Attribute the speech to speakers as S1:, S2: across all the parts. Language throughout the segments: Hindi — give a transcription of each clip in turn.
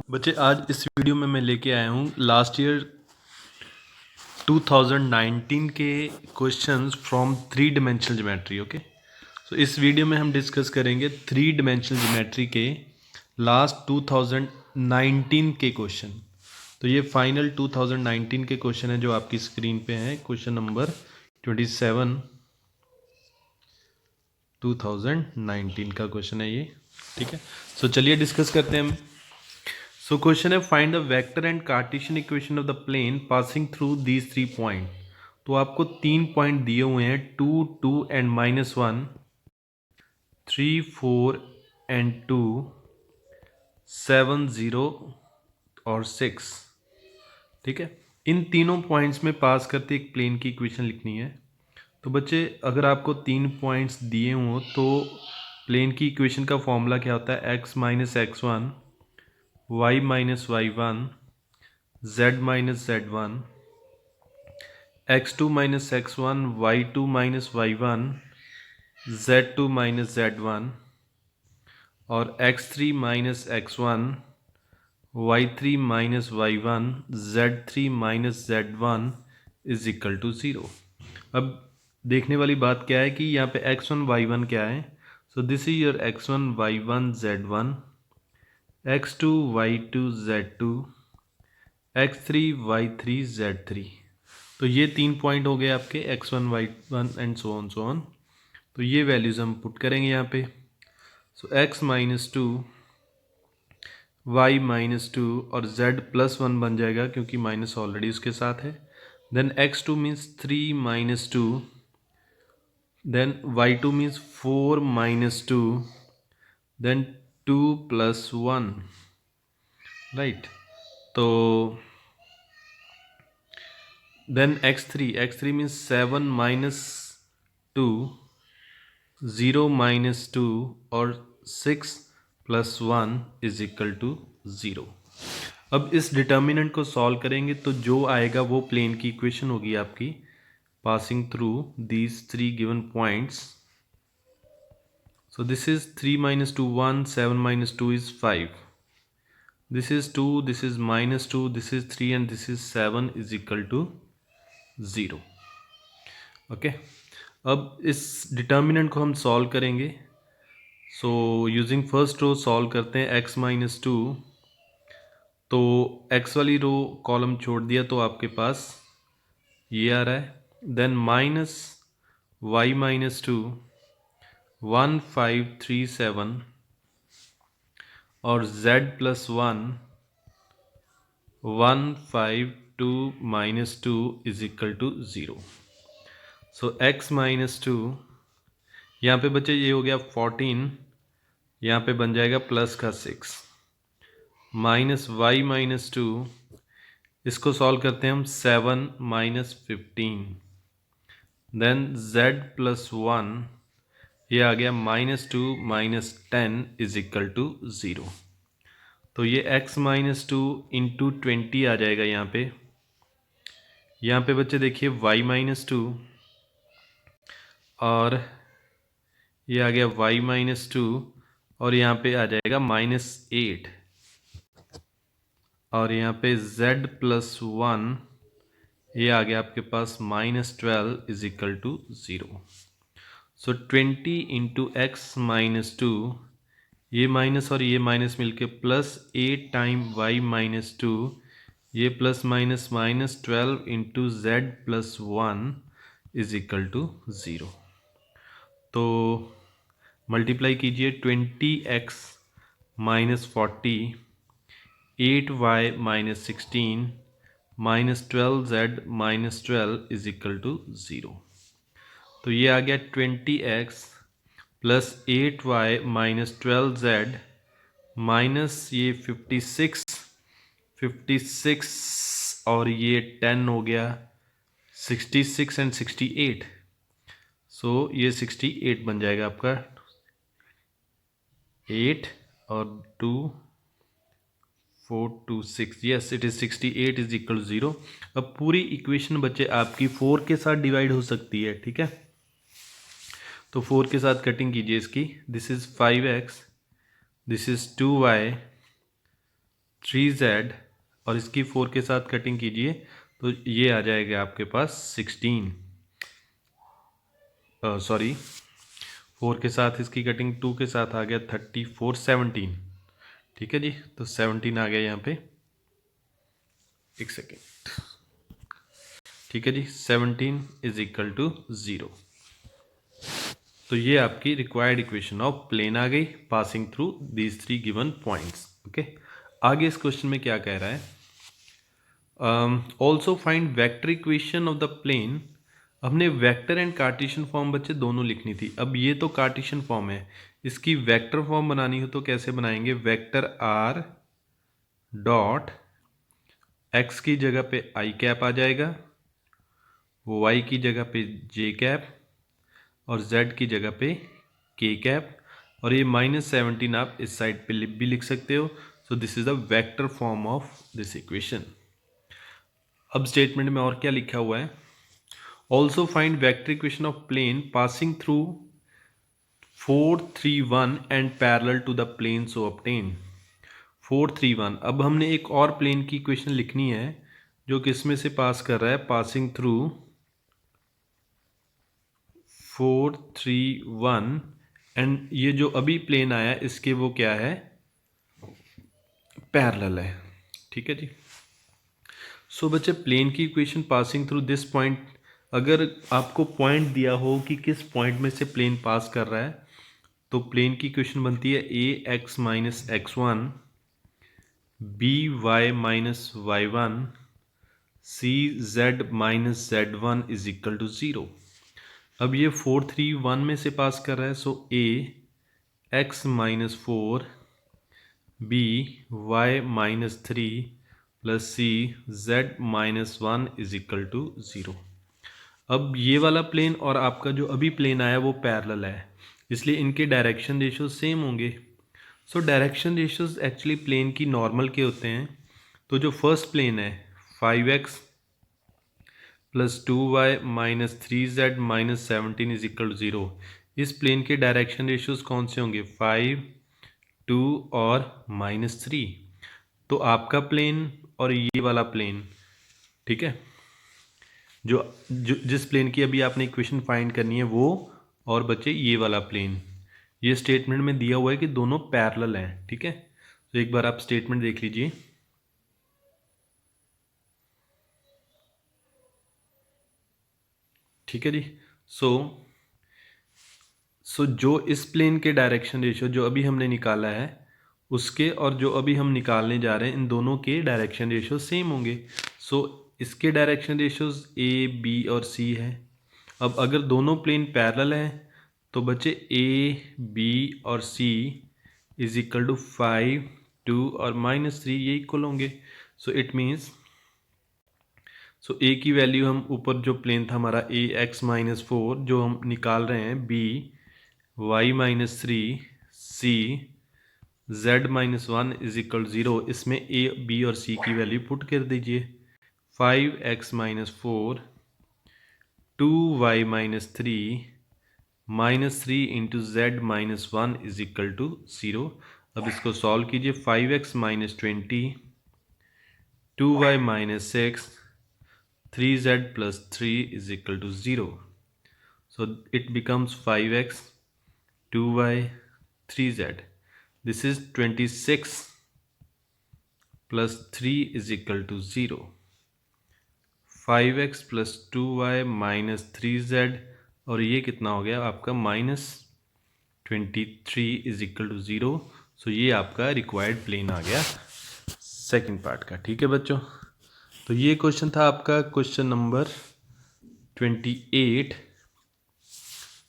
S1: बच्चे आज इस वीडियो में मैं लेके आया हूँ लास्ट ईयर 2019 के questions from three dimensional geometry. Okay, so इस वीडियो में हम डिस्कस करेंगे थ्री डिमेंशनल ज्योमेट्री के लास्ट 2019 के क्वेश्चन। तो ये फाइनल 2019 के क्वेश्चन है जो आपकी स्क्रीन पे है। क्वेश्चन नंबर 27 2019 का क्वेश्चन है ये, ठीक है। सो चलिए डिस्कस करते हैं हम। सो क्वेश्चन है find the vector and cartesian equation of the plane passing through these 3 point. तो आपको 3 पॉइंट दिए हुए हैं 2, 2 एंड -1, 3, 4 एंड 2, 7, 0 और 6, ठीक है। इन तीनों पॉइंट्स में पास करते एक प्लेन की इक्वेशन लिखनी है। तो बच्चे अगर आपको 3 पॉइंट्स दिए हों तो प्लेन की इक्वेशन का फॉर्मूला क्या होता है? x minus x1, y minus y1, z minus z1, x2 minus x1, y2 minus y1, z2 minus z1 और x3 minus x1, y3 minus y1, z3 minus z1 is equal to 0। अब देखने वाली बात क्या है कि यहाँ पे x1 y1 क्या है? सो this is your x1 y1 z1, x2 y2 z2, x3 y3 z3। तो ये 3 पॉइंट हो गए आपके x1 y1 and so on. तो ये वैल्यूज़ हम पुट करेंगे यहाँ पे। So x minus two, y minus two और z प्लस 1 बन जाएगा क्योंकि माइनस ऑलरेडी उसके साथ है। Then x2 means 3 minus two, then y2 means 4 minus two, then 2 plus 1, right. तो then x3 means 7 minus 2, 0 minus 2 और 6 प्लस 1 इज इक्वल टू 0। अब इस डिटर्मिनेंट को सॉल्व करेंगे तो जो आएगा वो प्लेन की इक्वेशन होगी आपकी passing through these 3 given points. So this is 3 minus 2 1, 7 minus 2 is 5, this is 2, this is minus 2, this is 3 and this is 7 is equal to 0। Okay, अब इस डिटर्मिनेंट को हम सॉल्व करेंगे। So using first row solve करते हैं x माइनस टू। तो x वाली रो कॉलम छोड़ दिया तो आपके पास ये आ रहा है। Then minus y minus two, 1 5 3 7 और z plus 1, 1 5 2 minus 2 is equal to 0। So x minus two, यहाँ पे बच्चे ये हो गया 14, यहाँ पे बन जाएगा प्लस का 6, माइनस y माइनस टू, इसको सॉल्व करते हैं हम 7 माइनस 15, देन z प्लस 1, ये आ गया minus 2 minus 10 is equal to 0। तो ये x माइनस टू इंटू 20 आ जाएगा यहाँ पे बच्चे देखिए y माइनस टू और ये आ गया y माइनस टू और यहाँ पे आ जाएगा -8 और यहाँ पे z प्लस 1, ये आ गया आपके पास -12 is equal to 0। So 20 into x minus two, ये माइनस और ये माइनस मिलके plus 8 time y minus two, ये plus minus minus 12 into z plus 1 is equal to 0। तो मल्टीप्लाई कीजिए 20x minus 40, 8y minus 16 minus 12z minus 12 is equal to 0। तो ये आ गया 20x plus 8y minus 12z minus ये 56 और ये 10 हो गया 66 एंड 68। सो ये 68 बन जाएगा आपका, 8 और 2 4 2 6, yes it is 68 is equal 0। अब पूरी इक्वेशन बच्चे आपकी 4 के साथ डिवाइड हो सकती है, ठीक है। तो 4 के साथ कटिंग कीजिए इसकी। This is 5x, this is 2y, 3z और इसकी 4 के साथ कटिंग कीजिए तो ये आ जाएगा आपके पास 16, सॉरी 4 के साथ इसकी कटिंग 2 के साथ आ गया 34, 17। ठीक है जी, तो 17 आ गया यहाँ पे, एक सेकेंड। ठीक है जी, 17 इज इक्वल टू 0। तो ये आपकी रिक्वायर्ड इक्वेशन ऑफ प्लेन आ गई passing through these 3 given points. Okay, आगे इस क्वेश्चन में क्या कह रहा है, also find vector equation of the plane. हमने वेक्टर एंड कार्टेशियन फॉर्म बच्चे दोनों लिखनी थी। अब ये तो कार्टेशियन फॉर्म है, इसकी वेक्टर फॉर्म बनानी हो तो कैसे बनाएंगे, वेक्टर आर डॉट एक्स की जगह पे आई कैप आ जाएगा, वाई की जगह पे जे कैप और z की जगह पे k कैप, और ये -17 आप इस साइड पे भी लिख सकते हो। So this is the vector form of this equation. अब स्टेटमेंट में और क्या लिखा हुआ है, also find vector equation of plane passing through 4, 3, 1 and parallel to the plane so obtain. 4, 3, 1। अब हमने एक और प्लेन की इक्वेशन लिखनी है जो किस में से पास कर रहा है, पासिंग थ्रू 4, 3, 1 एंड ये जो अभी प्लेन आया इसके वो क्या है, पैरेलल है। ठीक है जी। सो बच्चे प्लेन की equation passing through this point, अगर आपको पॉइंट दिया हो कि किस पॉइंट में से प्लेन पास कर रहा है तो प्लेन की इक्वेशन बनती है A X minus x1 B Y minus y1 C Z minus z1 is equal to 0। अब ये 4, 3, 1 में से पास कर रहा है, so A X minus 4 B Y minus 3 plus C Z minus 1 is equal to 0। अब ये वाला प्लेन और आपका जो अभी प्लेन आया वो पैरेलल है, इसलिए इनके डायरेक्शन रेशियोज सेम होंगे। So direction ratios actually plane की नॉर्मल के होते हैं। तो जो फर्स्ट प्लेन है 5x plus 2y minus 3z minus 17 is equal to 0, इस प्लेन के डायरेक्शन रेशियोज कौन से होंगे, 5, 2 और -3। तो आपका प्लेन और ये वाला प्लेन, ठीक है, जो जिस प्लेन की अभी आपने इक्वेशन फाइंड करनी है वो, और बच्चे ये वाला प्लेन, ये स्टेटमेंट में दिया हुआ है कि दोनों पैरेलल हैं। ठीक है, तो एक बार आप स्टेटमेंट देख लीजिए। ठीक है जी। सो जो इस प्लेन के डायरेक्शन रेशियो जो अभी हमने निकाला है उसके और जो अभी हम निकालने जा रहे हैं इन दोनों के डायरेक्शन रेशियो सेम होंगे। सो इसके डायरेक्शन रेशियोज ए बी और सी है। अब अगर दोनों प्लेन पैरेलल हैं तो बच्चे ए बी और सी इज इक्वल टू 5, 2 और -3 ये इक्वल होंगे। सो इट मीन्स, सो ए की वैल्यू हम ऊपर जो प्लेन था हमारा ए एक्स माइनस 4 जो हम निकाल रहे हैं, B Y minus 3 C Z minus 1 is equal 0, इसमें ए बी और सी की वैल्यू पुट कर दीजिए। 5x minus 4 2y minus 3 -3 into Z minus 1 is equal to 0। अब इसको सॉल्व कीजिए, 5x minus 20 2y minus 6 3z plus 3 is equal to 0. So it becomes 5x 2y 3z. This is 26 plus 3 is equal to 0. 5x plus 2y minus 3z और ये कितना हो गया आपका -23 इज इक्वल टू 0। सो ये आपका रिक्वायर्ड प्लेन आ गया सेकंड पार्ट का। ठीक है बच्चों, तो ये क्वेश्चन था आपका क्वेश्चन नंबर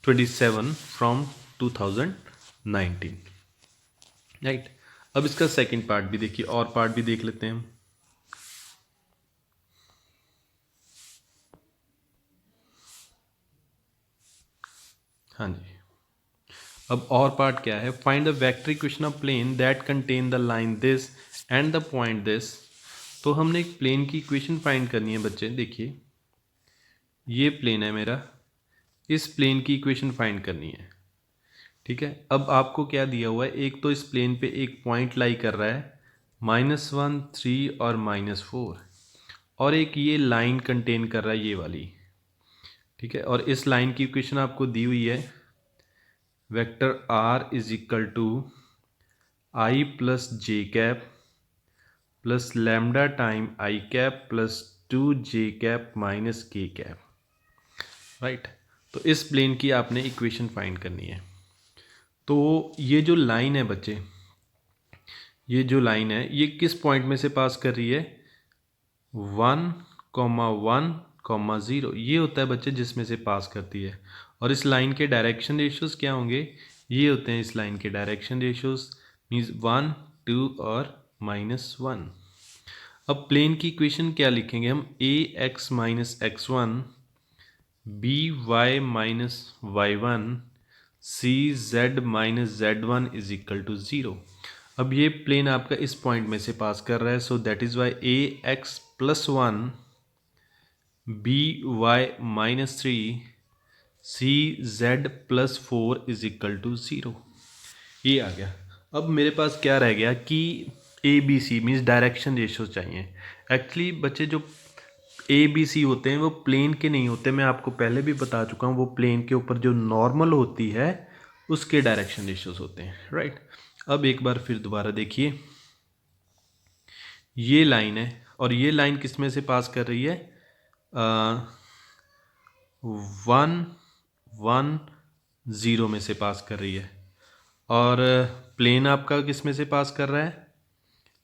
S1: 27 फ्रॉम 2019, राइट। अब इसका सेकंड पार्ट भी देखिए, और पार्ट भी देख लेते हैं हम। हाँ जी, अब और पार्ट क्या है, find the vector equation of plane that contain the line this and the point this. तो हमने एक प्लेन की इक्वेशन फाइंड करनी है बच्चे। देखिए ये प्लेन है मेरा, इस प्लेन की इक्वेशन फाइंड करनी है। ठीक है, अब आपको क्या दिया हुआ है, एक तो इस प्लेन पे एक पॉइंट लाई कर रहा है -1 3 और -4, और एक ये लाइन कंटेन कर रहा है ये वाली, ठीक है। और इस लाइन की इक्वेशन आपको दी हुई है, vector r is equal to i plus J cap plus lambda time I cap plus 2j cap minus K cap, right. तो इस प्लेन की आपने इक्वेशन फाइंड करनी है। तो ये जो लाइन है बच्चे, ये जो लाइन है ये किस पॉइंट में से पास कर रही है, 1,1,0, ये होता है बच्चे जिसमें से पास करती है। और इस लाइन के डायरेक्शन रेशियोज क्या होंगे, ये होते हैं इस लाइन के डायरेक्शन रेशियोज, मीन्स 1 2 और -1। अब प्लेन की इक्वेशन क्या लिखेंगे हम, ax minus x1 by minus y1 cz minus z1 is equal to 0। अब ये प्लेन आपका इस पॉइंट में से पास कर रहा है, so that is Y ax plus 1 by minus 3 cz plus 4 is equal to 0, ये आ गया। अब मेरे पास क्या रह गया कि A B C means direction ratio चाहिए। एक्चुअली बच्चे जो ए बी सी होते हैं वो प्लेन के नहीं होते, मैं आपको पहले भी बता चुका हूँ, वो प्लेन के ऊपर जो नॉर्मल होती है उसके डायरेक्शन रेशियोज होते हैं, राइट। अब एक बार फिर दोबारा देखिए, ये लाइन है और ये लाइन किस में से पास कर रही है, 1,1,0 में से पास कर रही है। और प्लेन आपका किस में से पास कर रहा है,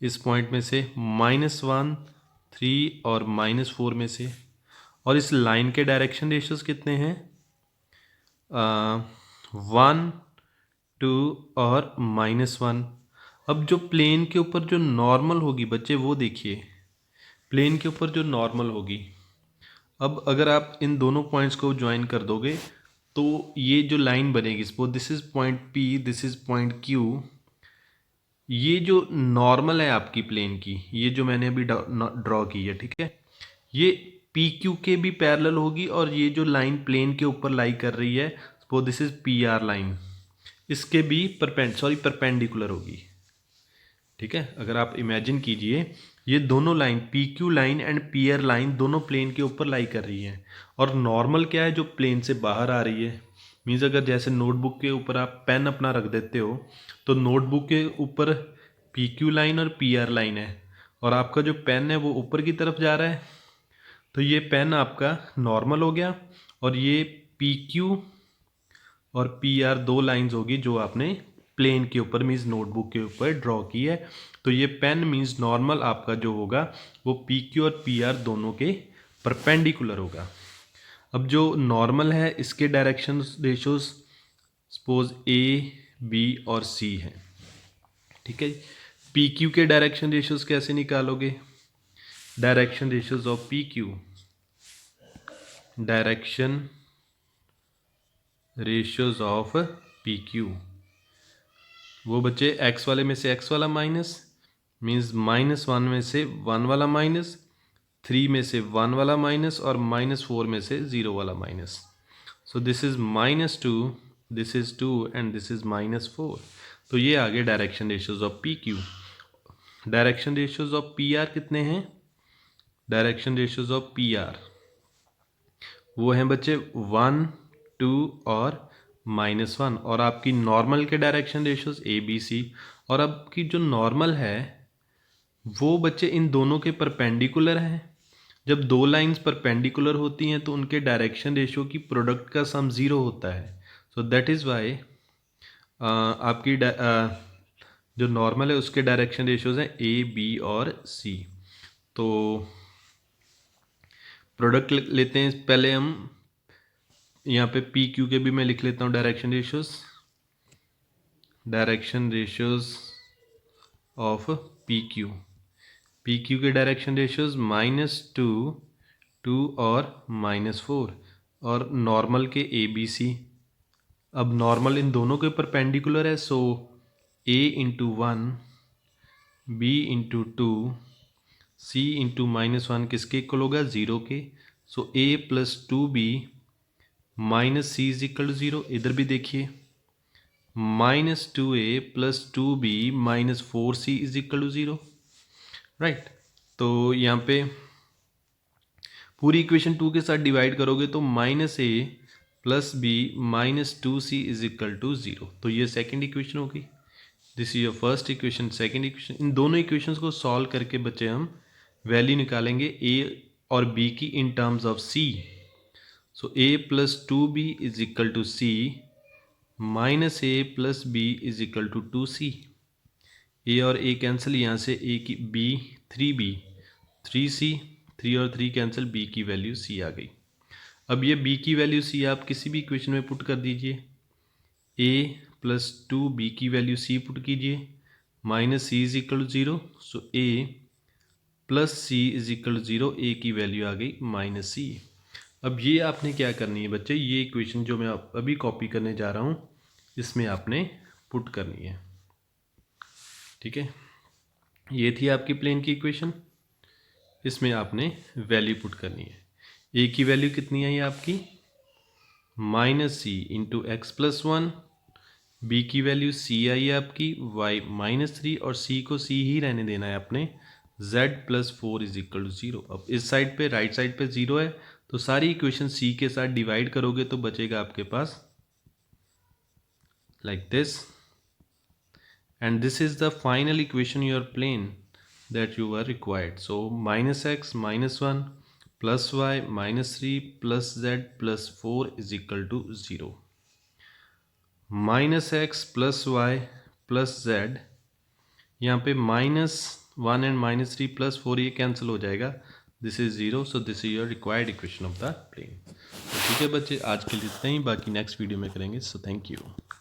S1: इस पॉइंट में से, -1 3 और -4 में से। और इस लाइन के डायरेक्शन रेशियोज कितने हैं, 1 2 और -1। अब जो प्लेन के ऊपर जो नॉर्मल होगी बच्चे वो देखिए, प्लेन के ऊपर जो नॉर्मल होगी, अब अगर आप इन दोनों पॉइंट्स को ज्वाइन कर दोगे तो ये जो लाइन बनेगी, suppose this is point P, this is point Q, ये जो नॉर्मल है आपकी प्लेन की, ये जो मैंने अभी ड्रॉ की है, ठीक है, ये पी क्यू के भी पैरेलल होगी और ये जो लाइन प्लेन के ऊपर लाई कर रही है, suppose this is P R line, इसके भी परपेंडिकुलर होगी, ठीक है। अगर आप इमेजिन कीजिए ये दोनों line P Q line and P R line दोनों प्लेन के ऊपर लाई कर रही हैं, और नॉर्मल क्या है जो प्लेन से बाहर आ रही है। मीन्स अगर जैसे नोटबुक के ऊपर आप पेन अपना रख देते हो तो नोटबुक के ऊपर पी क्यू लाइन और पी आर लाइन है, और आपका जो पेन है वो ऊपर की तरफ जा रहा है, तो ये पेन आपका नॉर्मल हो गया, और ये पी क्यू और पी आर दो लाइंस होगी जो आपने प्लेन के ऊपर मीन्स नोटबुक के ऊपर ड्रॉ की है। तो ये पेन मीन्स नॉर्मल आपका जो होगा वो पी क्यू और पी आर दोनों के परपेंडिकुलर होगा। अब जो नॉर्मल है इसके direction ratios suppose A B और सी हैं, ठीक है। पी क्यू के डायरेक्शन रेशियोज कैसे निकालोगे, direction ratios of P Q, direction ratios of P Q, वो बच्चे x वाले में से x वाला माइनस, मीन्स -1 में से 1 वाला माइनस, 3 में से 1 वाला माइनस, और -4 में से 0 वाला minus. So this is -2, this is 2 and this is -4। तो ये आ गए direction ratios of P Q. Direction ratios of P R कितने हैं, direction ratios of P R वो हैं बच्चे 1 2 और -1, और आपकी नॉर्मल के direction ratios A B C. और आपकी जो नॉर्मल है वो बच्चे इन दोनों के परपेंडिकुलर हैं। जब दो लाइंस परपेंडिकुलर होती हैं तो उनके डायरेक्शन रेशियो की प्रोडक्ट का सम 0 होता है। सो दैट इज़ वाई आपकी जो नॉर्मल है उसके डायरेक्शन रेशियोज हैं ए बी और सी। तो प्रोडक्ट लेते हैं पहले हम, यहाँ पे पी क्यू के भी मैं लिख लेता हूँ direction ratios, direction ratios of P Q. P Q के डायरेक्शन रेशियोज -2 2 और -4, और नॉर्मल के ए बी सी। अब नॉर्मल इन दोनों के परपेंडिकुलर है, so a into 1 b into 2 c into -1 किसके इक्वल होगा, 0 के। So a plus 2b minus C is equal to 0। इधर भी देखिए -2a plus 2b minus 4c is equal to 0। Right. तो यहाँ पे पूरी इक्वेशन 2 के साथ डिवाइड करोगे तो -a + b - 2c = 0। तो ये सेकंड इक्वेशन होगी। This is your first equation. Second equation, इन दोनों इक्वेशंस को सॉल्व करके बच्चे हम वैल्यू निकालेंगे a और b की in terms of c। So a + 2b = c -a + b = 2c। a और a कैंसिल, यहाँ से a की b 3b 3c, 3 और 3 कैंसिल, b की वैल्यू c आ गई। अब ये b की वैल्यू c आप किसी भी इक्वेशन में पुट कर दीजिए। a + 2b की वैल्यू c पुट कीजिए, -c = 0। So a + c = 0, a की वैल्यू आ गई -c। अब ये आपने क्या करनी है बच्चे, ये इक्वेशन जो मैं अभी कॉपी करने जा रहा हूँ इसमें आपने पुट करनी है। ठीक है, ये थी आपकी प्लेन की इक्वेशन, इसमें आपने वैल्यू पुट करनी है। a की वैल्यू कितनी आई आपकी -c × x + 1, b की वैल्यू c आई आपकी y -3 और c को c ही रहने देना है आपने, z + 4 = 0। अब इस साइड पे, राइट साइड पे 0 है तो सारी इक्वेशन c के साथ डिवाइड करोगे तो बचेगा आपके पास like this, and this is the final equation your plane that you were required. So -x - 1 + y -3 + z + 4 = 0। -x + y + z, यहाँ पे -1 and -3 + 4 ये कैंसिल हो जाएगा, this is 0। So this is your required equation of the plane. ठीक है बच्चे, आज के लिए इतना ही, बाकी नेक्स्ट वीडियो में करेंगे। So thank you.